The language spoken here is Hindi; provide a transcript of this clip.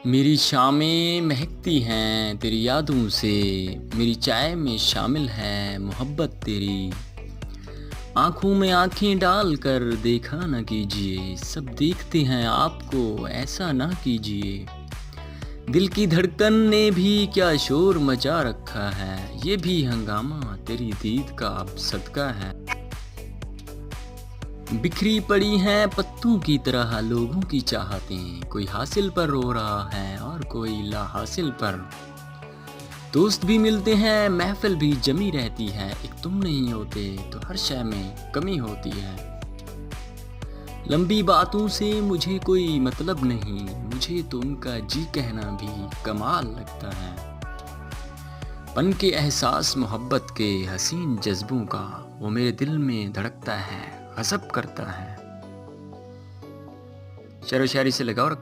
मेरी शामें महकती हैं तेरी यादों से, मेरी चाय में शामिल है मोहब्बत तेरी। आँखों में आँखें डाल कर देखा न कीजिए, सब देखते हैं आपको ऐसा ना कीजिए। दिल की धड़कन ने भी क्या शोर मचा रखा है, ये भी हंगामा तेरी दीद का अब सदका है। बिखरी पड़ी हैं पत्तों की तरह लोगों की चाहतें, कोई हासिल पर रो रहा है और कोई ला हासिल पर। दोस्त भी मिलते हैं महफिल भी जमी रहती है, एक तुम नहीं होते तो हर शय में कमी होती है। लंबी बातों से मुझे कोई मतलब नहीं, मुझे तो उनका जी कहना भी कमाल लगता है। पन के एहसास मोहब्बत के हसीन जज्बों का, वो मेरे दिल में धड़कता है गज़ब करता है। शेरो शायरी से लगाओ रख